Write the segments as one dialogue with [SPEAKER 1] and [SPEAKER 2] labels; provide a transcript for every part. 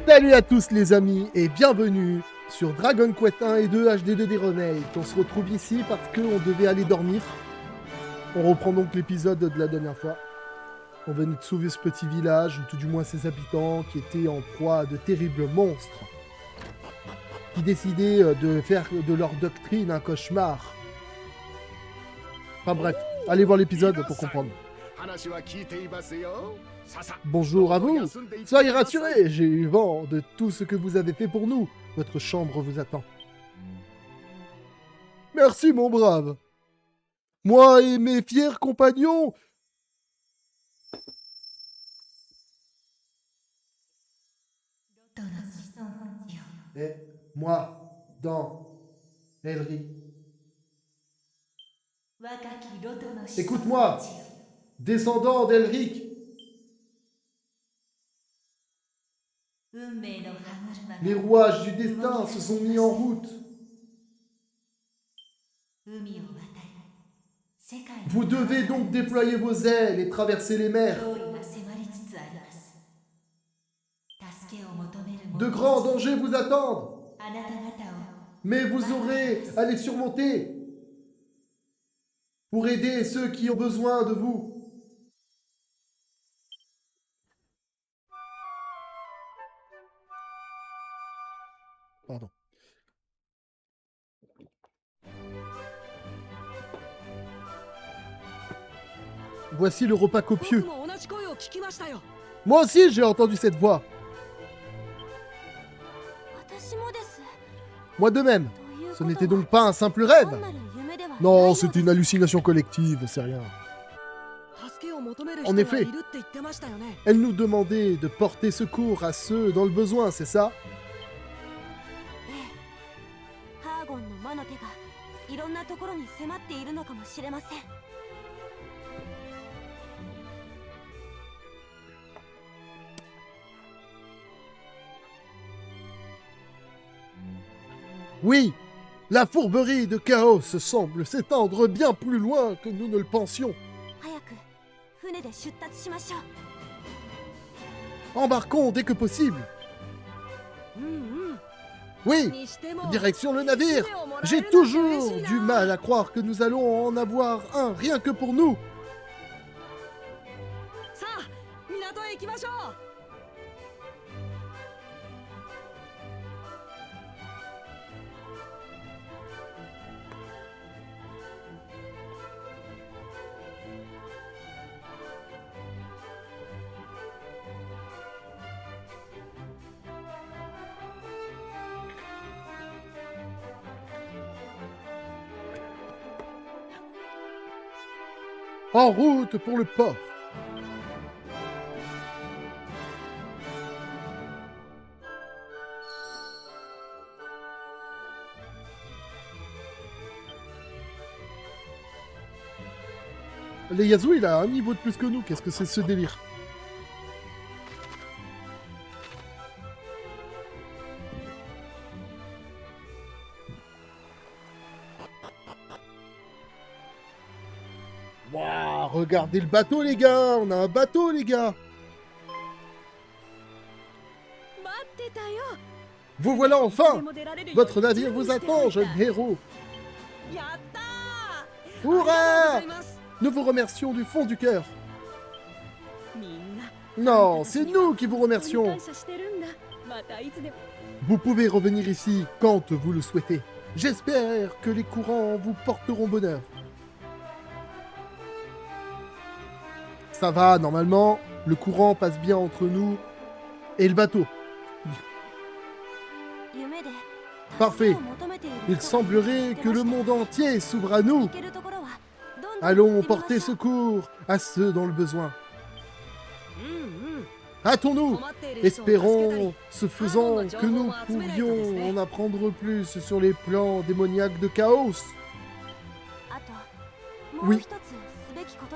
[SPEAKER 1] Salut à tous les amis et bienvenue sur Dragon Quest 1 et 2 HD2D Remake. On se retrouve ici parce qu'on devait aller dormir. On reprend donc l'épisode de la dernière fois. On venait de sauver ce petit village, ou tout du moins ses habitants, qui étaient en proie à de terribles monstres. Qui décidaient de faire de leur doctrine un cauchemar. Enfin bref, allez voir l'épisode pour comprendre. Bonjour à vous. Soyez rassurés, j'ai eu vent de tout ce que vous avez fait pour nous. Votre chambre vous attend. Merci mon brave. Moi et mes fiers compagnons... Et moi, dans Elric. Écoute-moi, descendant d'Elric. Les rouages du destin se sont mis en route. Vous devez donc déployer vos ailes et traverser les mers. De grands dangers vous attendent, mais vous aurez à les surmonter pour aider ceux qui ont besoin de vous. Pardon. Voici le repas copieux. Moi aussi, j'ai entendu cette voix. Moi de même. Ce n'était donc pas un simple rêve. Non, c'était une hallucination collective, c'est rien. En effet, elle nous demandait de porter secours à ceux dans le besoin, c'est ça? Oui, la fourberie de Chaos semble s'étendre bien plus loin que nous ne le pensions. Embarquons dès que possible. Oui, direction le navire. J'ai toujours du mal à croire que nous allons en avoir un rien que pour nous. En route pour le port. Les Yazoo, il a un niveau de plus que nous. Qu'est-ce que c'est ce délire? Waouh, regardez le bateau, les gars. On a un bateau, les gars. Vous voilà enfin. Votre navire vous attend, jeune héros. Hurrah! Nous vous remercions du fond du cœur. Non, c'est nous qui vous remercions. Vous pouvez revenir ici quand vous le souhaitez. J'espère que les courants vous porteront bonheur. Ça va, normalement, le courant passe bien entre nous et le bateau. Parfait. Il semblerait que le monde entier s'ouvre à nous. Allons porter secours à ceux dans le besoin. Hâtons-nous. Espérons, ce faisant, que nous pourrions en apprendre plus sur les plans démoniaques de Chaos. Oui.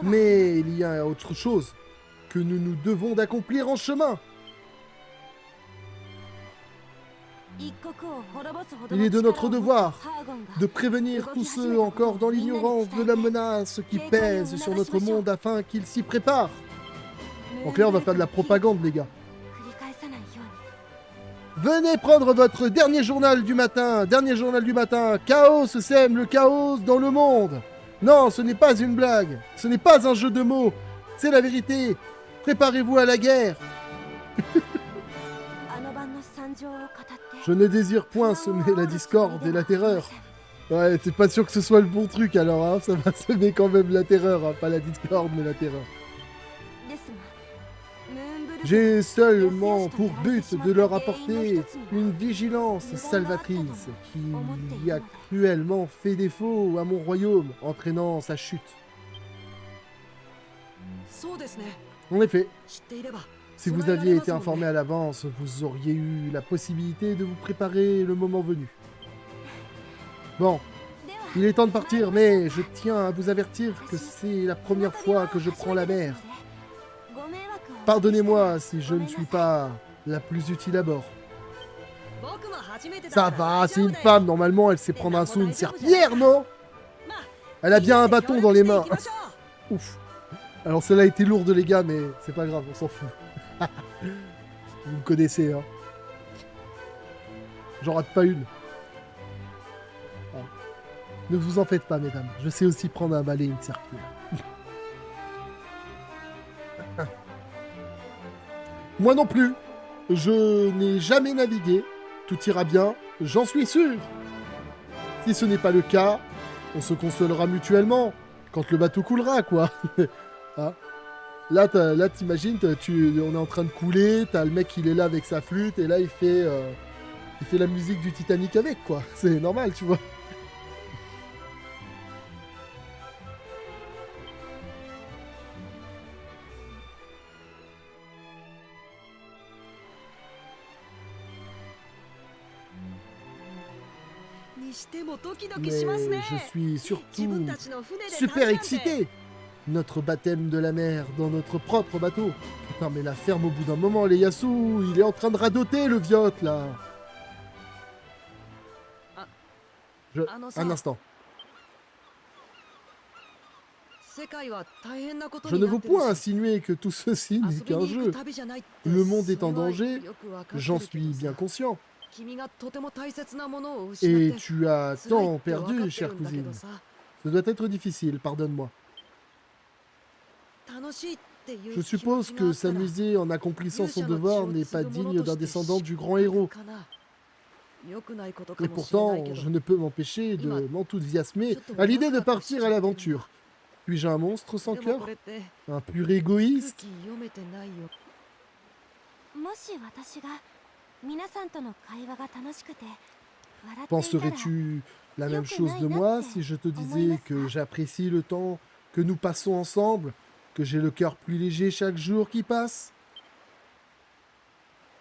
[SPEAKER 1] Mais il y a autre chose que nous nous devons d'accomplir en chemin. Il est de notre devoir de prévenir tous ceux encore dans l'ignorance de la menace qui pèse sur notre monde afin qu'ils s'y préparent. En clair, on va faire de la propagande, les gars. Venez prendre votre dernier journal du matin. Dernier journal du matin. Chaos sème le chaos dans le monde. Non, ce n'est pas une blague. Ce n'est pas un jeu de mots. C'est la vérité. Préparez-vous à la guerre. Je ne désire point semer la discorde et la terreur. Ouais, t'es pas sûr que ce soit le bon truc alors, hein. Ça va semer quand même la terreur, hein. Pas la discorde, mais la terreur. J'ai seulement pour but de leur apporter une vigilance salvatrice qui y a cruellement fait défaut à mon royaume, entraînant sa chute. En effet, si vous aviez été informé à l'avance, vous auriez eu la possibilité de vous préparer le moment venu. Bon, il est temps de partir, mais je tiens à vous avertir que c'est la première fois que je prends la mer. Pardonnez-moi si je ne suis pas la plus utile à bord. Ça va, c'est une femme, normalement elle sait prendre un saut, une serpillière, non? Elle a bien un bâton dans les mains. Ouf. Alors celle-là a été lourde les gars, mais c'est pas grave, on s'en fout. Vous me connaissez, hein. J'en rate pas une. Ah. Ne vous en faites pas, mesdames. Je sais aussi prendre un balai et une serpillière. Moi non plus. Je n'ai jamais navigué. Tout ira bien, j'en suis sûr. Si ce n'est pas le cas, on se consolera mutuellement quand le bateau coulera, quoi. Hein? Là, t'imagines, on est en train de couler, t'as le mec, il est là avec sa flûte, et là, il fait la musique du Titanic avec, quoi. C'est normal, tu vois. Mais je suis surtout super excité. Notre baptême de la mer dans notre propre bateau. Putain, mais la ferme au bout d'un moment, les Yasu, il est en train de radoter, le viot, là. Un instant. Je ne veux point insinuer que tout ceci n'est qu'un jeu. Le monde est en danger, j'en suis bien conscient. Et tu as tant perdu, chère cousine. Ce doit être difficile, pardonne-moi. Je suppose que s'amuser en accomplissant son devoir n'est pas digne d'un descendant du grand héros. Et pourtant, je ne peux m'empêcher de m'enthousiasmer à l'idée de partir à l'aventure. Suis-je un monstre sans cœur? Un pur égoïste? Penserais-tu la même chose de moi si je te disais que j'apprécie le temps que nous passons ensemble, que j'ai le cœur plus léger chaque jour qui passe?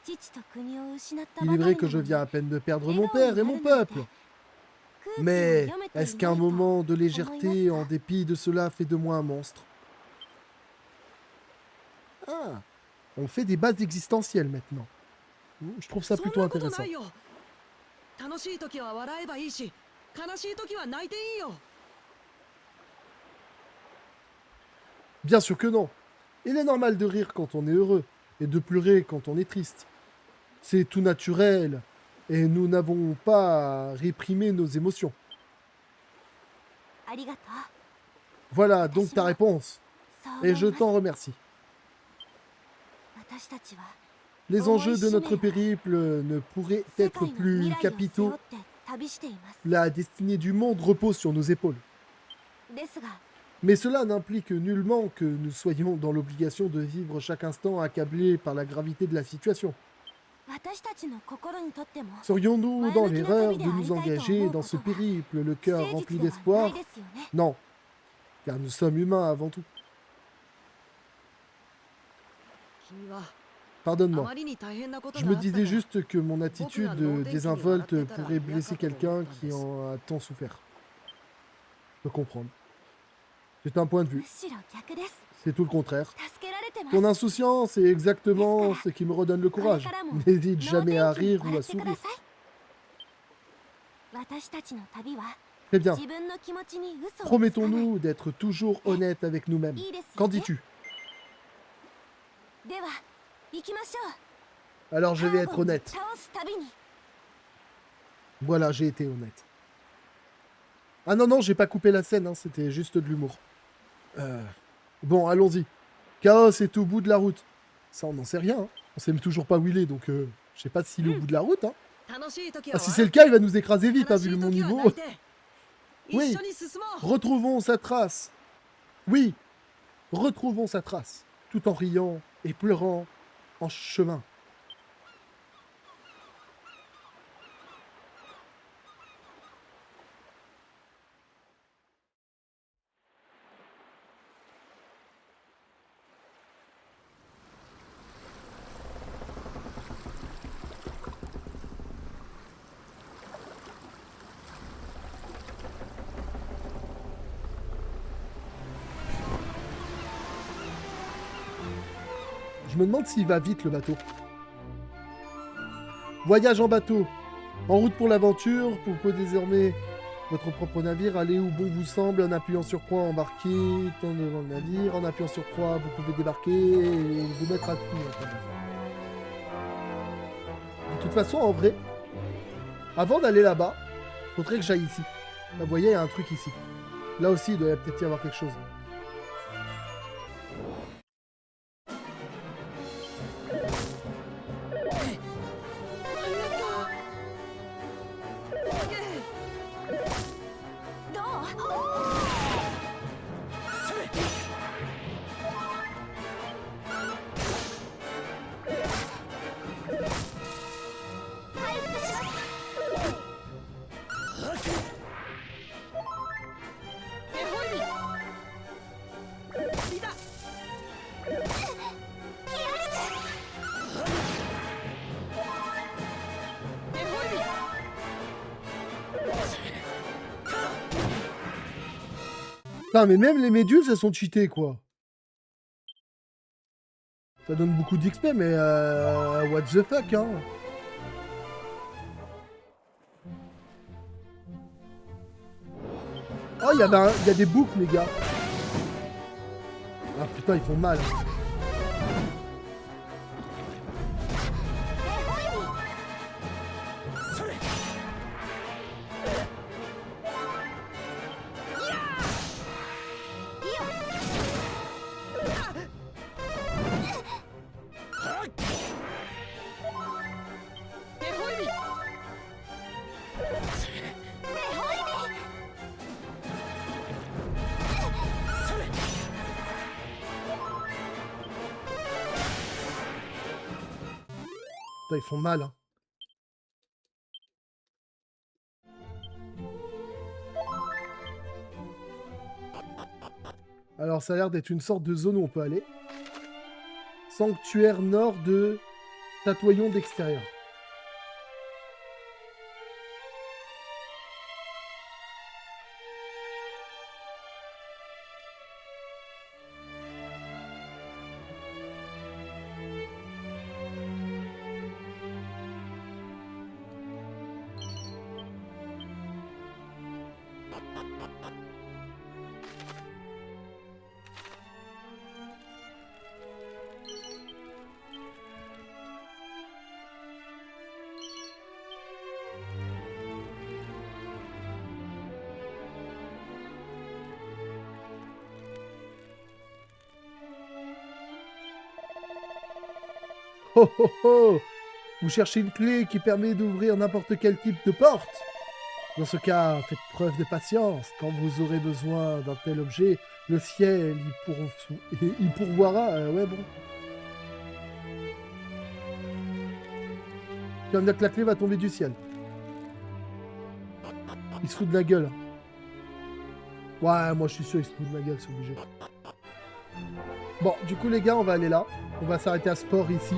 [SPEAKER 1] Il est vrai que je viens à peine de perdre mon père et mon peuple. Mais est-ce qu'un moment de légèreté, en dépit de cela, fait de moi un monstre? Ah, on fait des bases existentielles maintenant. Je trouve ça plutôt intéressant. Bien sûr que non. Il est normal de rire quand on est heureux et de pleurer quand on est triste. C'est tout naturel et nous n'avons pas à réprimer nos émotions. Voilà donc ta réponse. Et je t'en remercie. Les enjeux de notre périple ne pourraient être plus capitaux. La destinée du monde repose sur nos épaules. Mais cela n'implique nullement que nous soyons dans l'obligation de vivre chaque instant accablés par la gravité de la situation. Serions-nous dans l'erreur de nous engager dans ce périple, le cœur rempli d'espoir? Non, car nous sommes humains avant tout. Pardonne-moi. Je me disais juste que mon attitude désinvolte pourrait blesser quelqu'un qui en a tant souffert. Je peux comprendre. C'est un point de vue. C'est tout le contraire. Ton insouciance est exactement ce qui me redonne le courage. N'hésite jamais à rire ou à sourire. Très bien. Promettons-nous d'être toujours honnêtes avec nous-mêmes. Qu'en dis-tu? Alors je vais être honnête. Voilà, j'ai été honnête. Ah non, non, j'ai pas coupé la scène, hein, c'était juste de l'humour. Bon, allons-y. Chaos est au bout de la route. Ça, on n'en sait rien. Hein. On sait toujours pas où il est, donc je sais pas s'il est au bout de la route. Hein. Ah, si c'est le cas, il va nous écraser vite, hein, vu mon niveau. Oui, retrouvons sa trace. Oui, retrouvons sa trace, tout en riant et pleurant en chemin. Je me demande s'il va vite, le bateau. Voyage en bateau. En route pour l'aventure, vous pouvez désormais votre propre navire, aller où bon vous semble, en appuyant sur croix, embarquer, tant devant le navire, en appuyant sur croix, vous pouvez débarquer et vous mettre à coup. De toute façon, en vrai, avant d'aller là-bas, faudrait que j'aille ici. Là, vous voyez, il y a un truc ici. Là aussi, il doit peut-être y avoir quelque chose. Putain, mais même les méduses, elles sont cheatées, quoi. Ça donne beaucoup d'XP, mais what the fuck, hein. Oh, il y a des boucles, les gars. Ah putain, ils font mal. Putain, ils font mal, hein. Alors, ça a l'air d'être une sorte de zone où on peut aller. Sanctuaire nord de Tatoyon d'extérieur. Oh oh oh! Vous cherchez une clé qui permet d'ouvrir n'importe quel type de porte? Dans ce cas, faites preuve de patience. Quand vous aurez besoin d'un tel objet, le ciel il pourvoira. Ouais, bon. Tu vas me dire que la clé va tomber du ciel. Il se fout de la gueule. Ouais, moi je suis sûr qu'il se fout de la gueule, c'est obligé. Bon, du coup les gars, on va aller là. On va s'arrêter à sport ici.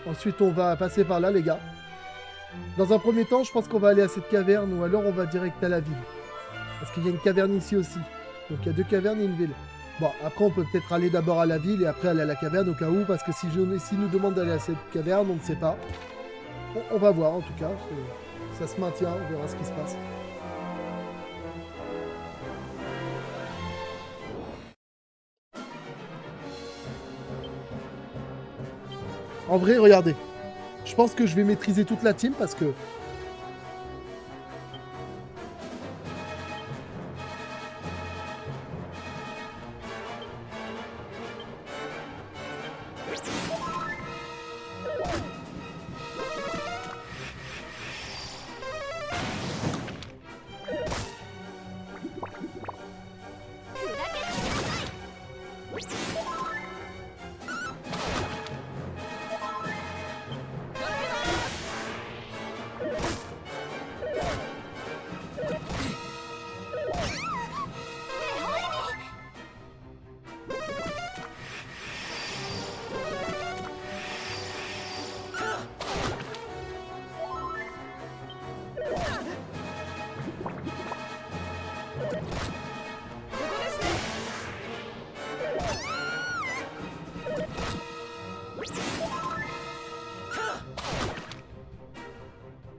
[SPEAKER 1] Ensuite, on va passer par là, les gars. Dans un premier temps, je pense qu'on va aller à cette caverne ou alors on va direct à la ville. Parce qu'il y a une caverne ici aussi. Donc il y a 2 cavernes et une ville. Bon, après, on peut peut-être aller d'abord à la ville et après aller à la caverne au cas où. Parce que si nous demande d'aller à cette caverne, on ne sait pas. Bon, on va voir en tout cas. Ça se maintient, on verra ce qui se passe. En vrai, regardez. Je pense que je vais maîtriser toute la team parce que...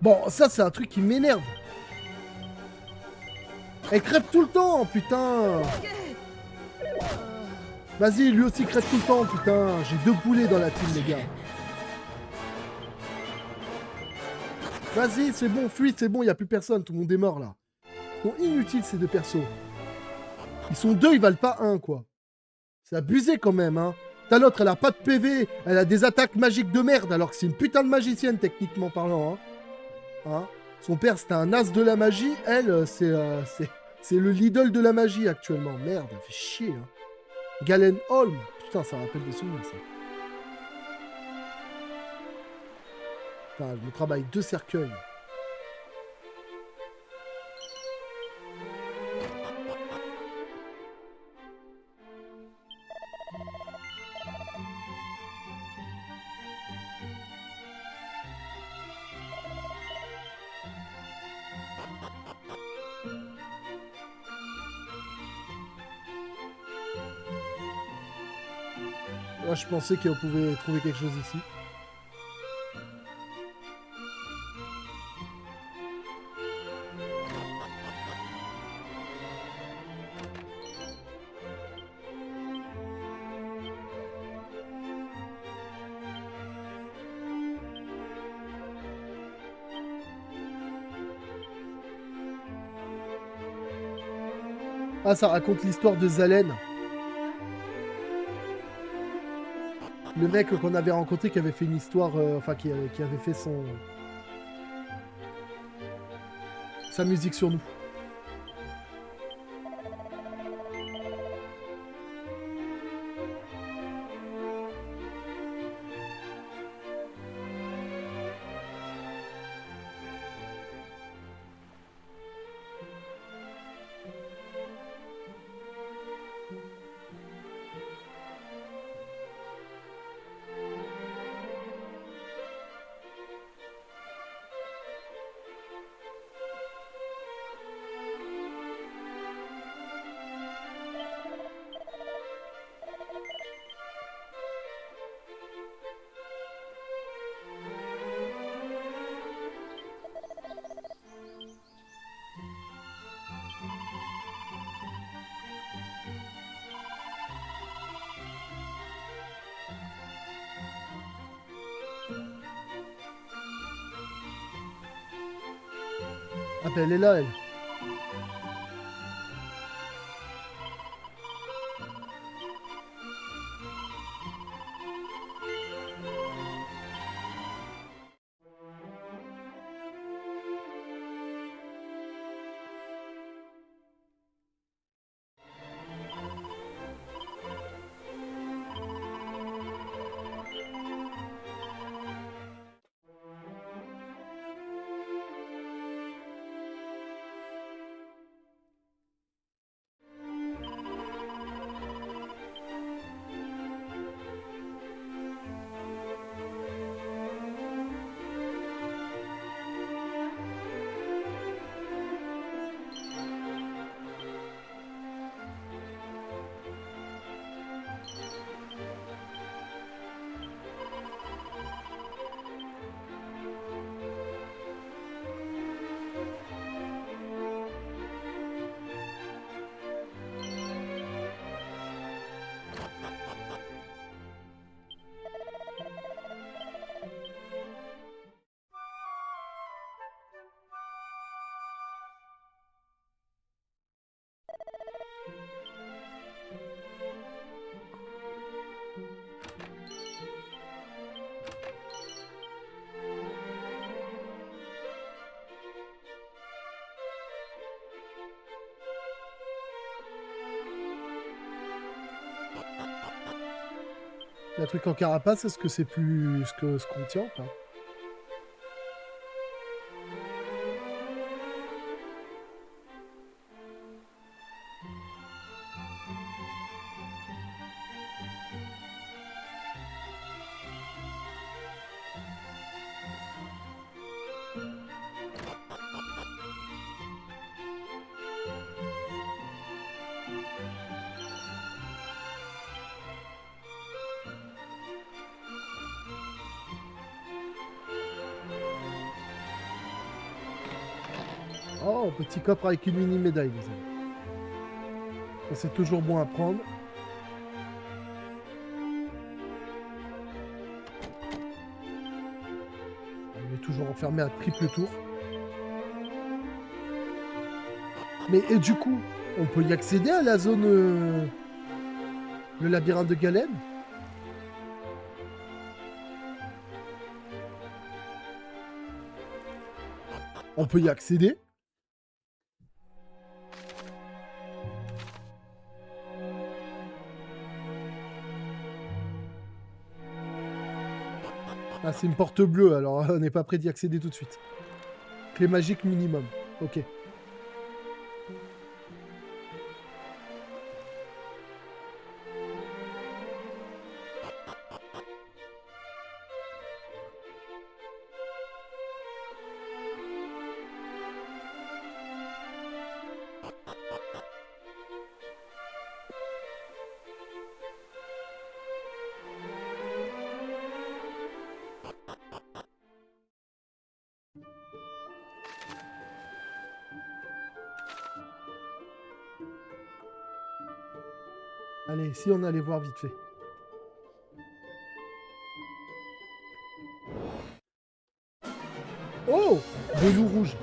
[SPEAKER 1] Bon, ça, c'est un truc qui m'énerve. Elle crève tout le temps, putain. Vas-y, lui aussi crève tout le temps, putain. J'ai 2 poulets dans la team, les gars. Vas-y, c'est bon, fuis, c'est bon, y a plus personne. Tout le monde est mort, là. Ils sont inutiles, ces 2 persos. Ils sont 2, ils valent pas 1, quoi. C'est abusé, quand même, hein. T'as l'autre, elle a pas de PV. Elle a des attaques magiques de merde, alors que c'est une putain de magicienne, techniquement parlant, hein. Hein. Son père, c'était un as de la magie. Elle, c'est le Lidl de la magie, actuellement. Merde, elle fait chier, hein. Galen Holm. Putain, ça rappelle des souvenirs, ça. Putain, je me travaille 2 cercueils. Là, je pensais qu'on pouvait trouver quelque chose ici. Ah, ça raconte l'histoire de Zalen. Le mec qu'on avait rencontré qui avait fait une histoire... enfin, qui avait fait sa musique sur nous. Ah ben elle est là, elle. La truc en carapace, est-ce que c'est plus ce qu'on tient ou pas? Oh, petit coffre avec une mini médaille, les amis. Ça, c'est toujours bon à prendre. Il est toujours enfermé à triple tour. Mais et du coup, on peut y accéder à la zone... le labyrinthe de Galen? On peut y accéder? Ah, c'est une porte bleue, alors on n'est pas prêt d'y accéder tout de suite. Clé magique minimum. Ok. Allez, si on allait voir vite fait. Oh! Des loups rouges.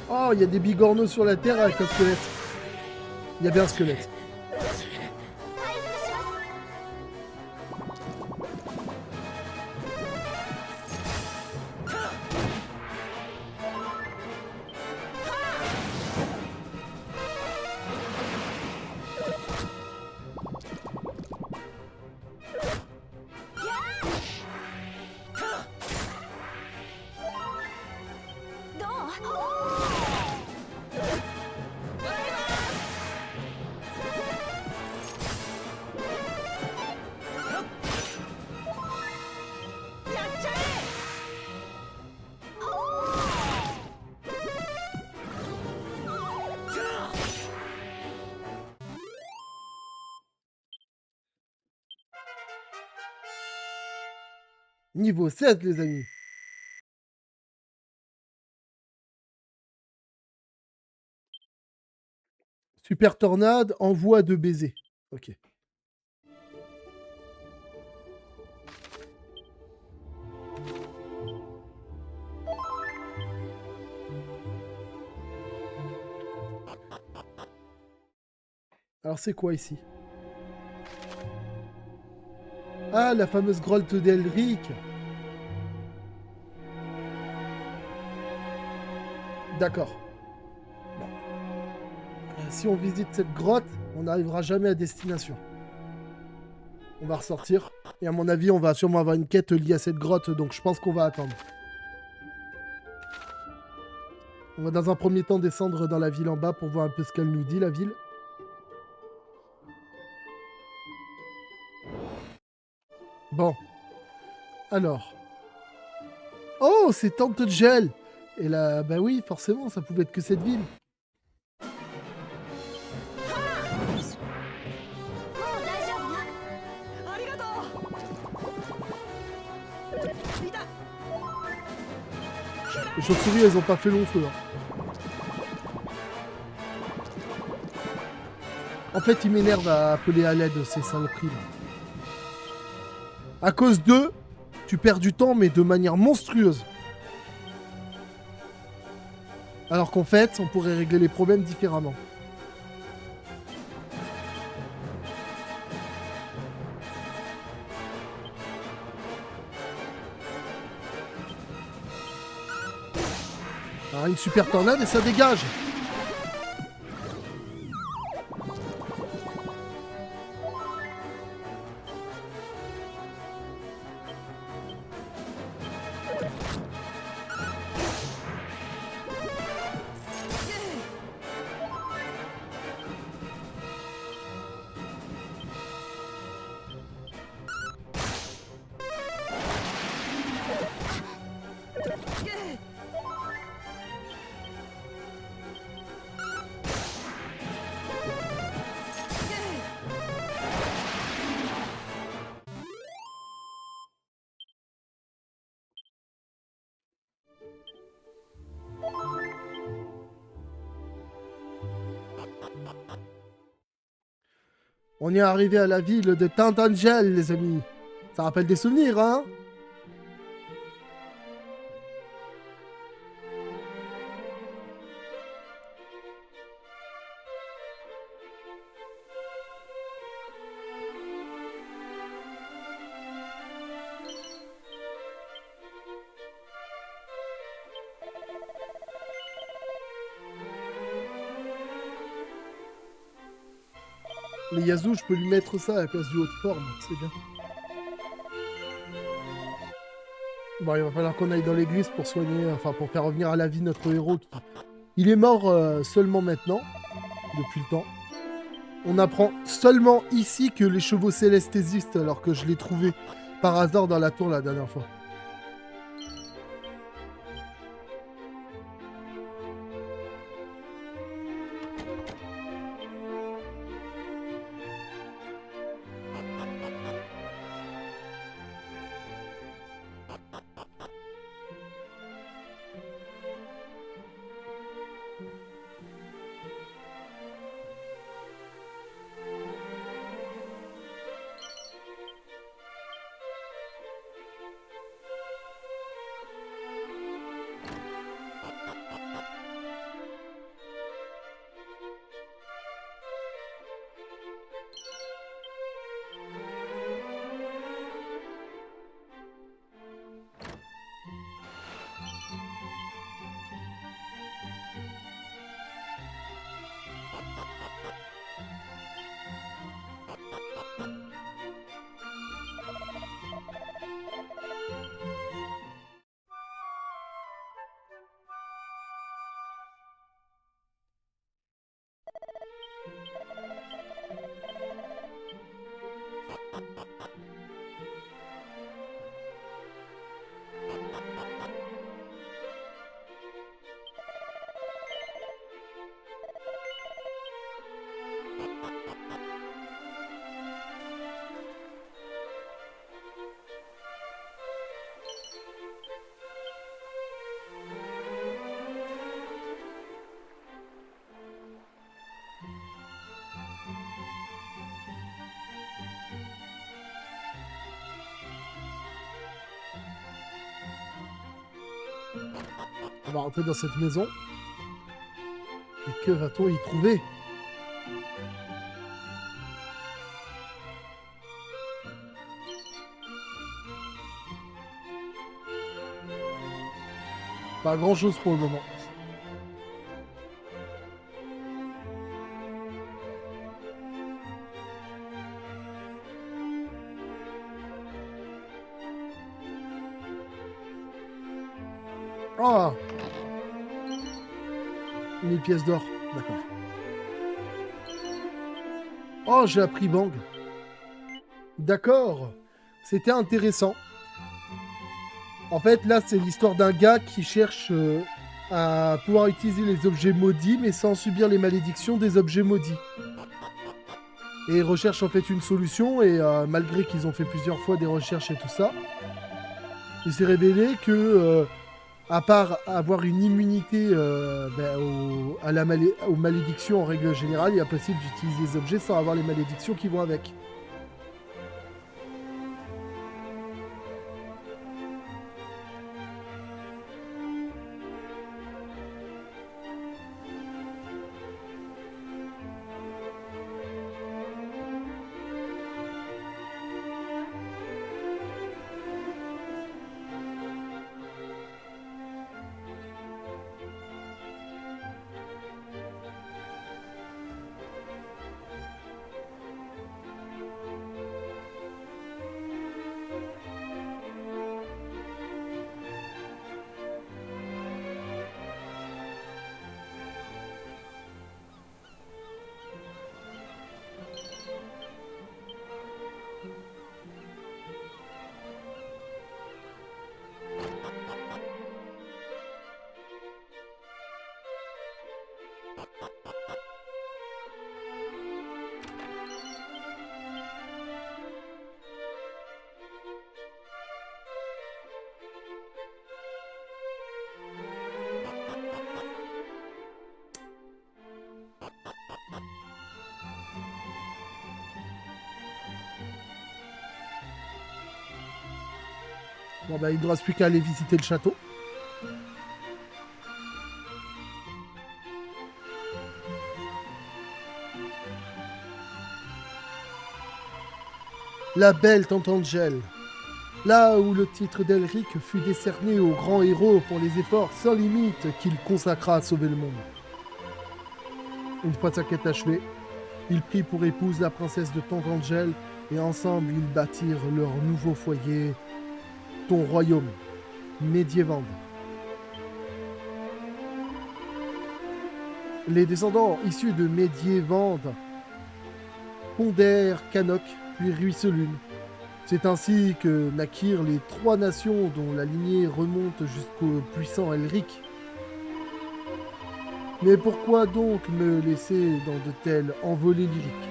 [SPEAKER 1] Oh, il y a des bigorneaux sur la terre avec un squelette. Il y avait un squelette. Niveau 16, les amis. Super tornade, envoie de baisers. Ok. Alors c'est quoi ici? Ah, la fameuse grotte d'Elric. D'accord. Bon. Si on visite cette grotte, on n'arrivera jamais à destination. On va ressortir. Et à mon avis, on va sûrement avoir une quête liée à cette grotte, donc je pense qu'on va attendre. On va dans un premier temps descendre dans la ville en bas pour voir un peu ce qu'elle nous dit, la ville. Bon. Alors. Oh, c'est Tante Gel. Et là, bah oui, forcément, ça pouvait être que cette ville. Les chauves-souris, elles ont pas fait long feu. Hein. En fait, il m'énerve à appeler à l'aide, ces saloperies là. À cause d'eux, tu perds du temps, mais de manière monstrueuse. Alors qu'en fait, on pourrait régler les problèmes différemment. Ah, une super tornade et ça dégage. On est arrivé à la ville de Tintangel, les amis. Ça rappelle des souvenirs, hein? Mais Yazoo, je peux lui mettre ça à la place du haut de forme, c'est bien. Bon, il va falloir qu'on aille dans l'église pour soigner, enfin pour faire revenir à la vie notre héros. Il est mort seulement maintenant, depuis le temps. On apprend seulement ici que les chevaux célestes existent, alors que je l'ai trouvé par hasard dans la tour la dernière fois. On va rentrer dans cette maison. Et que va-t-on y trouver? Pas grand-chose pour le moment. Ah! 1000 pièces d'or, d'accord. Oh, j'ai appris Bang. D'accord. C'était intéressant. En fait, là, c'est l'histoire d'un gars qui cherche à pouvoir utiliser les objets maudits, mais sans subir les malédictions des objets maudits. Et il recherche en fait une solution, et malgré qu'ils ont fait plusieurs fois des recherches et tout ça, il s'est révélé que À part avoir une immunité aux malédictions en règle générale, il est impossible d'utiliser les objets sans avoir les malédictions qui vont avec. Bon bah il ne reste plus qu'à aller visiter le château. La belle tante Angèle. Là où le titre d'Elric fut décerné au grand héros pour les efforts sans limite qu'il consacra à sauver le monde. Une fois sa quête achevée, il prit pour épouse la princesse de tante Angèle et ensemble ils bâtirent leur nouveau foyer, ton royaume, Médiévande. Les descendants issus de Médiévande fondèrent Cannock puis Ruisselune. C'est ainsi que naquirent les 3 nations dont la lignée remonte jusqu'au puissant Elric. Mais pourquoi donc me laisser dans de telles envolées lyriques?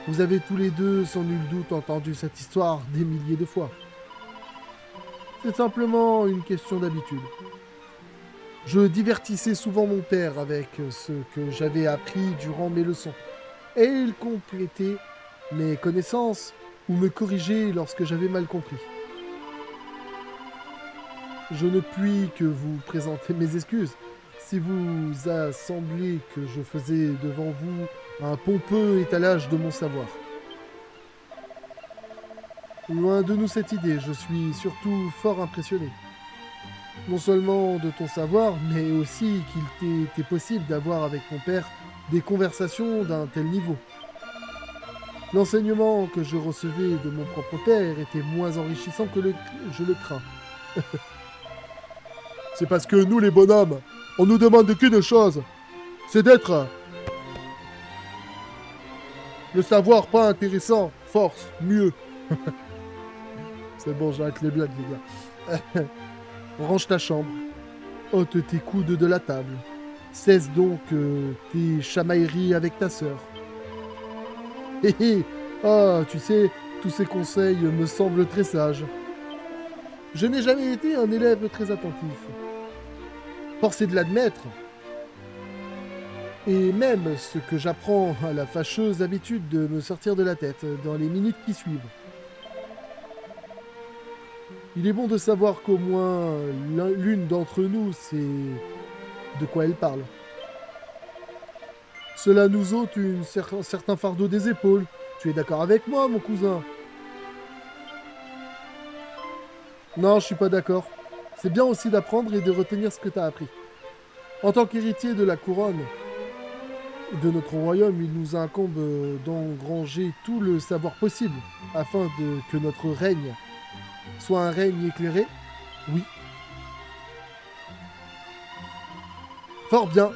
[SPEAKER 1] Vous avez tous les deux sans nul doute entendu cette histoire des milliers de fois. C'est simplement une question d'habitude. Je divertissais souvent mon père avec ce que j'avais appris durant mes leçons, et il complétait mes connaissances ou me corrigeait lorsque j'avais mal compris. Je ne puis que vous présenter mes excuses si vous a semblé que je faisais devant vous un pompeux étalage de mon savoir. Loin de nous cette idée, je suis surtout fort impressionné. Non seulement de ton savoir, mais aussi qu'il t'ait été possible d'avoir avec ton père des conversations d'un tel niveau. L'enseignement que je recevais de mon propre père était moins enrichissant que je le crains. C'est parce que nous les bonhommes, on nous demande qu'une chose, c'est d'être... Le savoir pas intéressant, force, mieux. C'est bon, j'arrête les blagues, les gars. Range ta chambre. Ôte tes coudes de la table. Cesse donc tes chamailleries avec ta sœur. Hé hé. Ah, tu sais, tous ces conseils me semblent très sages. Je n'ai jamais été un élève très attentif. Force est de l'admettre. Et même ce que j'apprends a la fâcheuse habitude de me sortir de la tête dans les minutes qui suivent. Il est bon de savoir qu'au moins l'une d'entre nous sait de quoi elle parle. Cela nous ôte un certain fardeau des épaules. Tu es d'accord avec moi, mon cousin? Non, je suis pas d'accord. C'est bien aussi d'apprendre et de retenir ce que tu as appris. En tant qu'héritier de la couronne de notre royaume, il nous incombe d'engranger tout le savoir possible afin que notre règne soit un règne éclairé. Oui. Fort bien.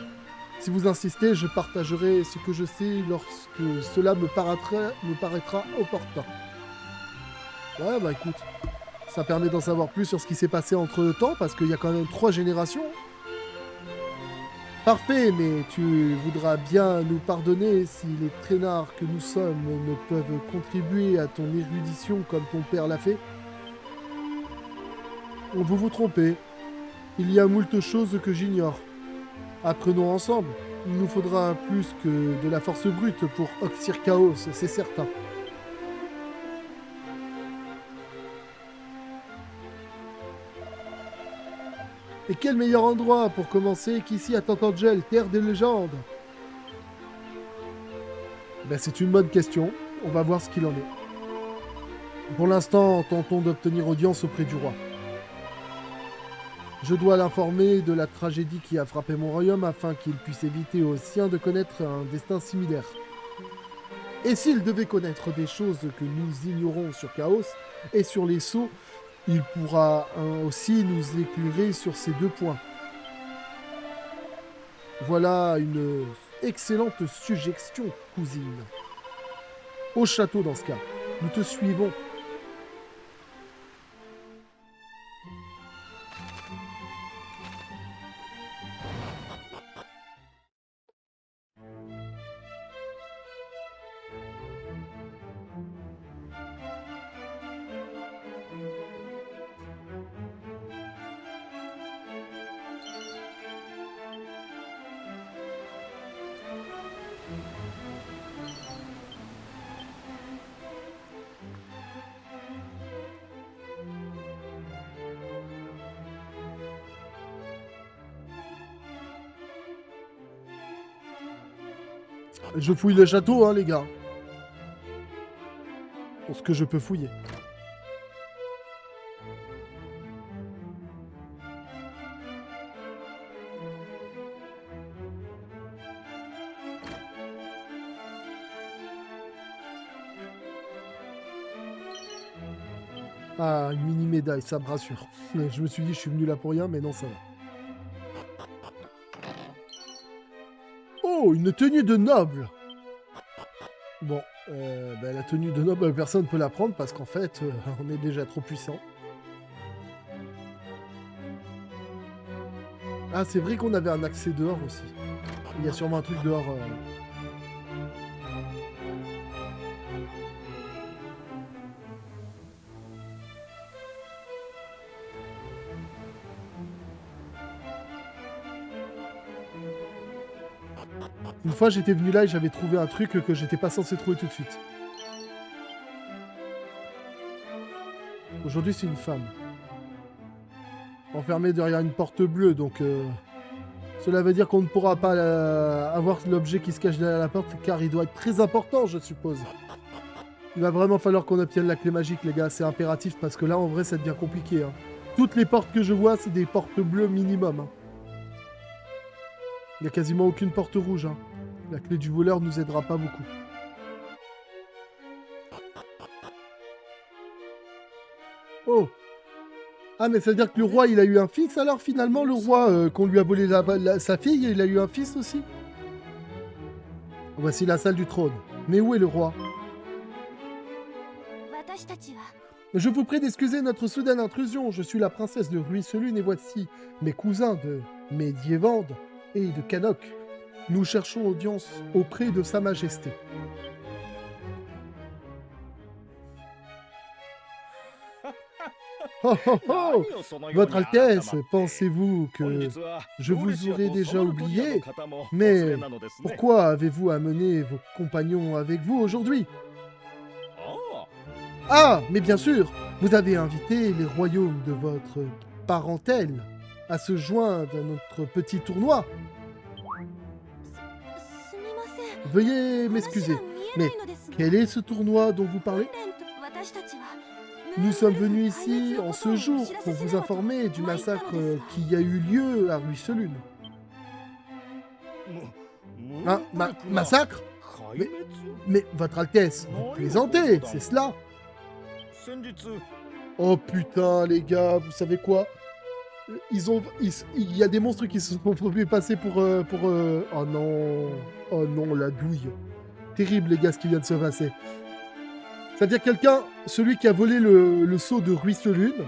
[SPEAKER 1] Si vous insistez, je partagerai ce que je sais lorsque cela me paraîtra opportun. Ouais, bah écoute, ça permet d'en savoir plus sur ce qui s'est passé entre temps, parce qu'il y a quand même 3 générations. Parfait, mais tu voudras bien nous pardonner si les traînards que nous sommes ne peuvent contribuer à ton érudition comme ton père l'a fait. Vous vous trompez. Il y a moult choses que j'ignore. Apprenons ensemble. Il nous faudra plus que de la force brute pour Oxyr Chaos, c'est certain. Et quel meilleur endroit pour commencer qu'ici à Tantangel, terre des légendes? Ben, c'est une bonne question. On va voir ce qu'il en est. Pour l'instant, tentons d'obtenir audience auprès du roi. Je dois l'informer de la tragédie qui a frappé mon royaume afin qu'il puisse éviter aux siens de connaître un destin similaire. Et s'il devait connaître des choses que nous ignorons sur Chaos et sur les sceaux, il pourra aussi nous éclairer sur ces deux points. Voilà une excellente suggestion, cousine. Au château dans ce cas. Nous te suivons. Je fouille le château, hein, les gars. Pour ce que je peux fouiller. Ah, une mini-médaille, ça me rassure. Je me suis dit, je suis venu là pour rien, mais non, ça va. Oh, une tenue de noble! Bon, bah, la tenue de noble, personne ne peut la prendre parce qu'en fait, on est déjà trop puissant. Ah, c'est vrai qu'on avait un accès dehors aussi. Il y a sûrement un truc dehors. Une fois, j'étais venu là et j'avais trouvé un truc que j'étais pas censé trouver tout de suite. Aujourd'hui, c'est une femme. Enfermée derrière une porte bleue, donc... Cela veut dire qu'on ne pourra pas avoir l'objet qui se cache derrière la porte, car il doit être très important, je suppose. Il va vraiment falloir qu'on obtienne la clé magique, les gars. C'est impératif, parce que là, en vrai, ça devient compliqué. Hein. Toutes les portes que je vois, c'est des portes bleues minimum. Hein. Il n'y a quasiment aucune porte rouge. Hein. La clé du voleur nous aidera pas beaucoup. Oh! Ah, mais ça veut dire que le roi, il a eu un fils, alors, finalement, le roi, qu'on lui a volé sa fille, il a eu un fils aussi? Voici la salle du trône. Mais où est le roi? Je vous prie d'excuser notre soudaine intrusion. Je suis la princesse de Ruisselune et voici mes cousins de Médiévande et de Canoc. Nous cherchons audience auprès de Sa Majesté. Oh oh oh! Votre Altesse, pensez-vous que je vous aurais déjà oublié? Mais pourquoi avez-vous amené vos compagnons avec vous aujourd'hui? Ah, mais bien sûr, vous avez invité les royaumes de votre parentèle à se joindre à notre petit tournoi. Veuillez m'excuser, mais quel est ce tournoi dont vous parlez? Nous sommes venus ici en ce jour pour vous informer du massacre qui a eu lieu à Ruisselune. Un massacre? Mais votre Altesse, vous plaisantez, c'est cela? Oh putain, les gars, vous savez quoi? Il y a des monstres qui se sont fait passer pour... Oh non, la douille. Terrible, les gars, ce qui vient de se passer. C'est-à-dire quelqu'un, celui qui a volé le sceau de Ruisselune,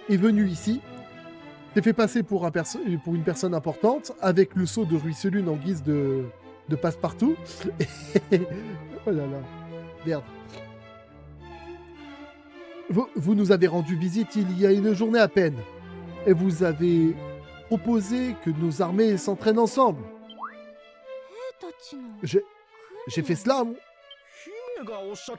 [SPEAKER 1] est venu ici, s'est fait passer pour une personne importante, avec le sceau de Ruisselune en guise de passe-partout. Oh là là, merde. Vous nous avez rendu visite il y a une journée à peine. Et vous avez proposé que nos armées s'entraînent ensemble. J'ai fait cela, moi.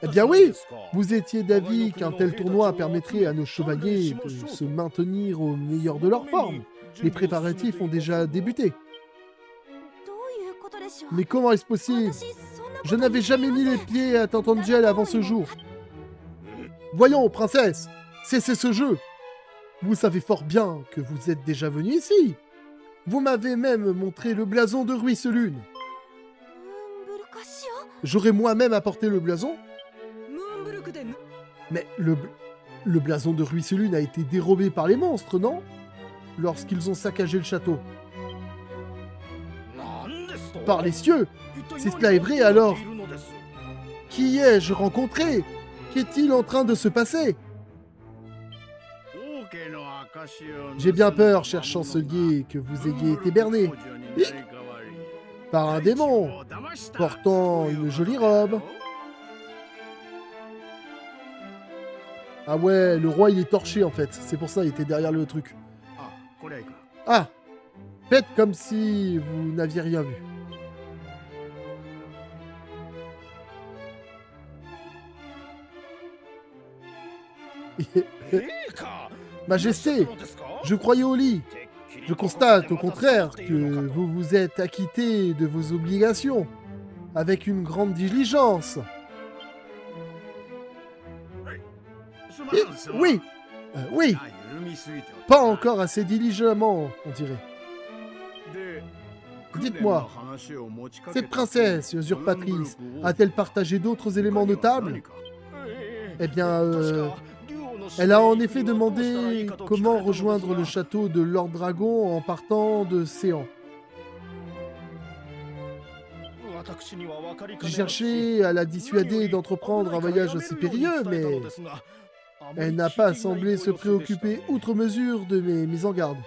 [SPEAKER 1] Eh bien oui, vous étiez d'avis qu'un tel tournoi permettrait à nos chevaliers de se maintenir au meilleur de leur forme. Les préparatifs ont déjà débuté. Mais comment est-ce possible? Je n'avais jamais mis les pieds à Tantangel avant ce jour. Voyons, princesse, cessez ce jeu. Vous savez fort bien que vous êtes déjà venu ici. Vous m'avez même montré le blason de Ruisselune. J'aurais moi-même apporté le blason. Mais le blason de Ruisselune a été dérobé par les monstres, non? Lorsqu'ils ont saccagé le château. Par les cieux. Si cela est vrai, alors... Qui ai-je rencontré? Qu'est-il en train de se passer? J'ai bien peur, cher chancelier, que vous ayez été berné par un démon, portant une jolie robe. Ah ouais, le roi il est torché en fait, c'est pour ça il était derrière le truc. Ah, faites comme si vous n'aviez rien vu. Majesté, je croyais au lit. Je constate au contraire que vous vous êtes acquitté de vos obligations avec une grande diligence. Oui, oui, pas encore assez diligemment, on dirait. Dites-moi, cette princesse usurpatrice a-t-elle partagé d'autres éléments notables? Eh bien, elle a en effet demandé comment rejoindre le château de Lord Dragon en partant de Séan. J'ai cherché à la dissuader d'entreprendre un voyage aussi périlleux, mais elle n'a pas semblé se préoccuper outre mesure de mes mises en garde.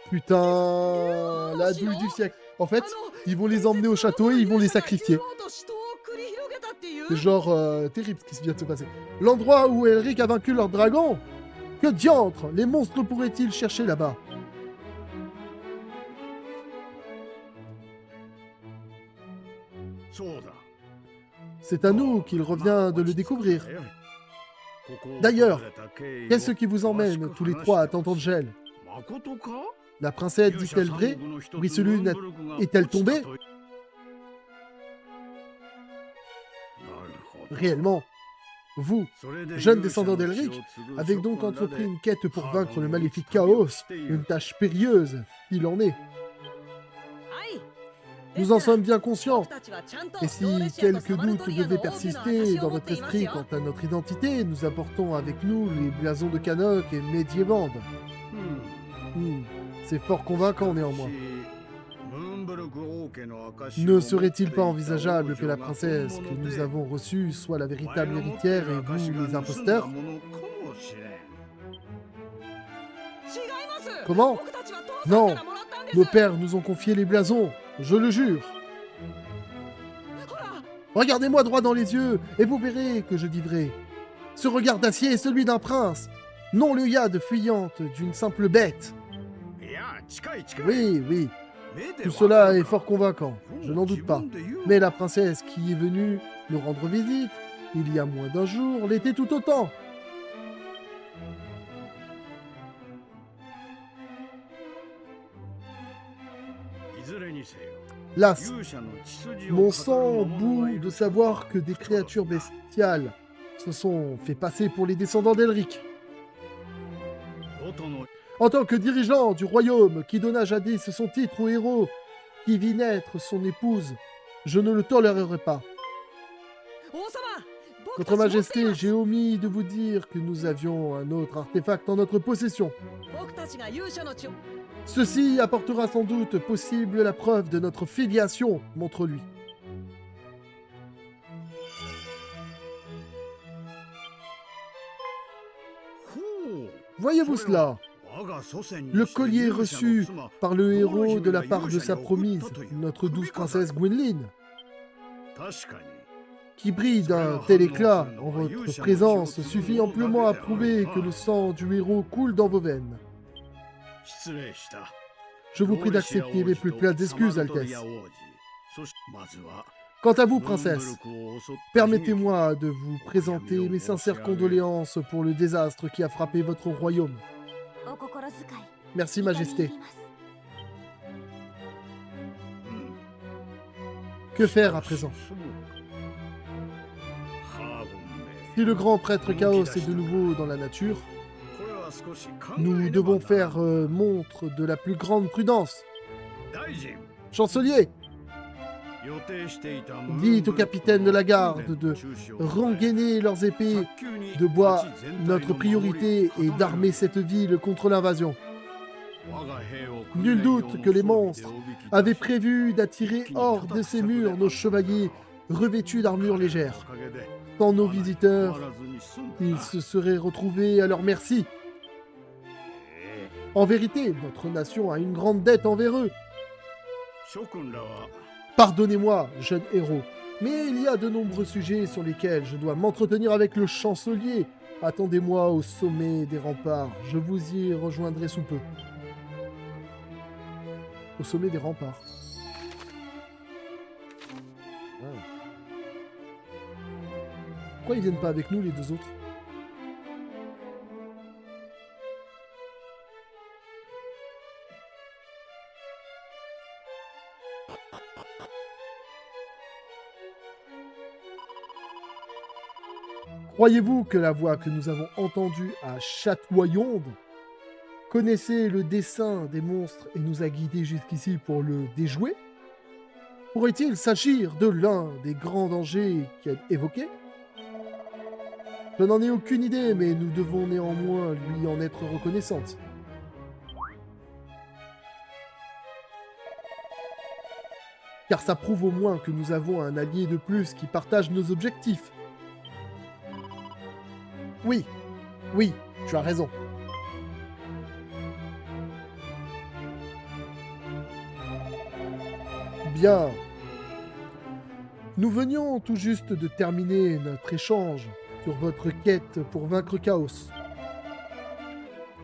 [SPEAKER 1] Putain, la douille du siècle. En fait, ils vont les emmener au château et ils vont les sacrifier. C'est genre terrible ce qui vient de se passer. L'endroit où Elric a vaincu leur dragon? Que diantre les monstres pourraient-ils chercher là-bas? C'est à nous qu'il revient de le découvrir. D'ailleurs, qu'est-ce qui vous emmène tous les trois à Tantangel? La princesse dit-elle vrai? Ruisselune est-elle tombée? Réellement, vous, jeune descendant d'Elric, avez donc entrepris une quête pour vaincre le maléfique Chaos, une tâche périlleuse, il en est. Nous en sommes bien conscients, et si quelques doutes devaient persister dans votre esprit quant à notre identité, nous apportons avec nous les blasons de Cannock et Médiévande. C'est fort convaincant néanmoins. Ne serait-il pas envisageable que la princesse que nous avons reçue soit la véritable héritière et vous les imposteurs? Comment? Non, nos pères nous ont confié les blasons, je le jure. Regardez-moi droit dans les yeux et vous verrez que je dis vrai. Ce regard d'acier est celui d'un prince, non le yad fuyante d'une simple bête. Oui, oui. Tout cela est fort convaincant, je n'en doute pas. Mais la princesse qui est venue nous rendre visite, il y a moins d'un jour, l'était tout autant. Las, mon sang bout de savoir que des créatures bestiales se sont fait passer pour les descendants d'Elric. En tant que dirigeant du royaume qui donna jadis son titre au héros qui vit naître son épouse, je ne le tolérerai pas. Votre Majesté, j'ai omis de vous dire que nous avions un autre artefact en notre possession. Ceci apportera sans doute possible la preuve de notre filiation, montre-lui. Voyez-vous cela? Le collier reçu par le héros de la part de sa promise, notre douce princesse Gwynlyn, qui brille d'un tel éclat en votre présence, suffit amplement à prouver que le sang du héros coule dans vos veines. Je vous prie d'accepter mes plus plates excuses, Altesse. Quant à vous, princesse, permettez-moi de vous présenter mes sincères condoléances pour le désastre qui a frappé votre royaume. Merci, Majesté. Que faire à présent? Si le grand prêtre Chaos est de nouveau dans la nature, nous devons faire montre de la plus grande prudence. Chancelier, dites au capitaine de la garde de rengainer leurs épées de bois. Notre priorité est d'armer cette ville contre l'invasion. Nul doute que les monstres avaient prévu d'attirer hors de ces murs nos chevaliers revêtus d'armures légères. Sans nos visiteurs, ils se seraient retrouvés à leur merci. En vérité, notre nation a une grande dette envers eux. Pardonnez-moi, jeune héros, mais il y a de nombreux sujets sur lesquels je dois m'entretenir avec le chancelier. Attendez-moi au sommet des remparts, je vous y rejoindrai sous peu. Au sommet des remparts. Pourquoi ils viennent pas avec nous, les deux autres? Croyez-vous que la voix que nous avons entendue à Châteauroyonde connaissait le dessein des monstres et nous a guidés jusqu'ici pour le déjouer? Pourrait-il s'agir de l'un des grands dangers qu'elle évoquait? Je n'en ai aucune idée, mais nous devons néanmoins lui en être reconnaissante. Car ça prouve au moins que nous avons un allié de plus qui partage nos objectifs. Oui, oui, tu as raison. Bien. Nous venions tout juste de terminer notre échange sur votre quête pour vaincre Chaos.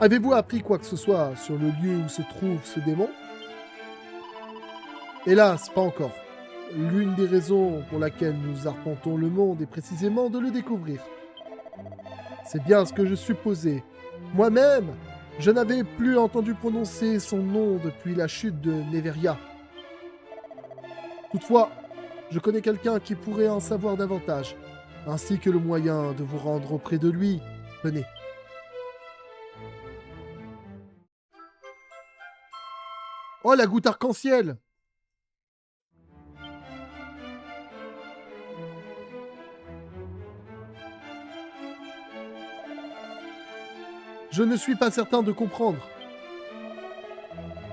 [SPEAKER 1] Avez-vous appris quoi que ce soit sur le lieu où se trouve ce démon? Hélas, pas encore. L'une des raisons pour laquelle nous arpentons le monde est précisément de le découvrir. C'est bien ce que je supposais. Moi-même, je n'avais plus entendu prononcer son nom depuis la chute de Neveria. Toutefois, je connais quelqu'un qui pourrait en savoir davantage, ainsi que le moyen de vous rendre auprès de lui. Venez. Oh, la goutte arc-en-ciel! Je ne suis pas certain de comprendre.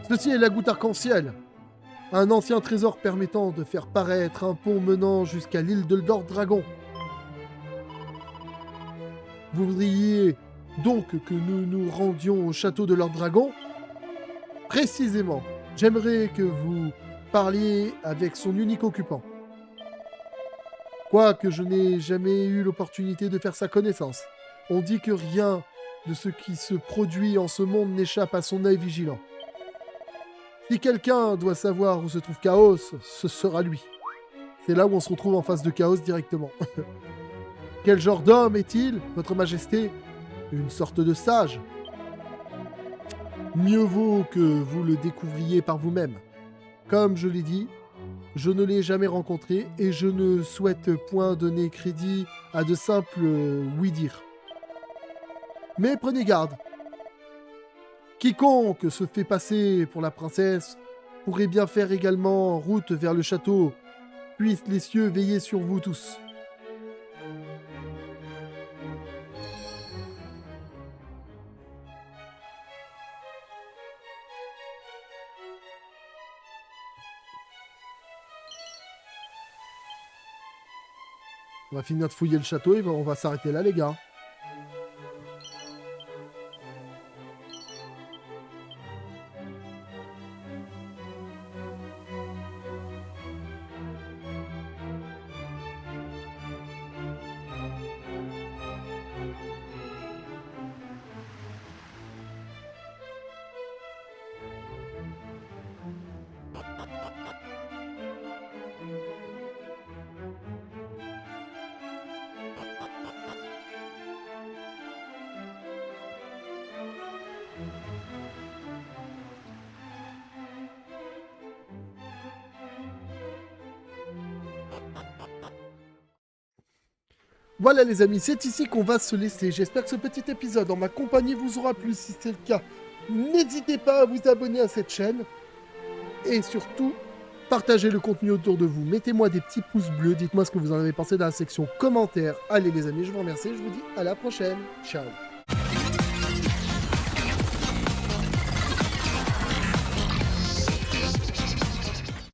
[SPEAKER 1] Ceci est la goutte arc-en-ciel. Un ancien trésor permettant de faire paraître un pont menant jusqu'à l'île de Lord Dragon. Vous voudriez donc que nous nous rendions au château de Lord Dragon? Précisément. J'aimerais que vous parliez avec son unique occupant. Quoique je n'ai jamais eu l'opportunité de faire sa connaissance. On dit que rien de ce qui se produit en ce monde n'échappe à son œil vigilant. Si quelqu'un doit savoir où se trouve Chaos, ce sera lui. C'est là où on se retrouve en face de Chaos directement. Quel genre d'homme est-il, votre majesté? Une sorte de sage. Mieux vaut que vous le découvriez par vous-même. Comme je l'ai dit, je ne l'ai jamais rencontré et je ne souhaite point donner crédit à de simples oui-dire. Mais prenez garde. Quiconque se fait passer pour la princesse pourrait bien faire également route vers le château. Puissent les cieux veiller sur vous tous. On va finir de fouiller le château et on va s'arrêter là, les gars. Voilà les amis, c'est ici qu'on va se laisser. J'espère que ce petit épisode en ma compagnie vous aura plu. Si c'est le cas, n'hésitez pas à vous abonner à cette chaîne. Et surtout, partagez le contenu autour de vous. Mettez-moi des petits pouces bleus. Dites-moi ce que vous en avez pensé dans la section commentaires. Allez les amis, je vous remercie. Je vous dis à la prochaine. Ciao.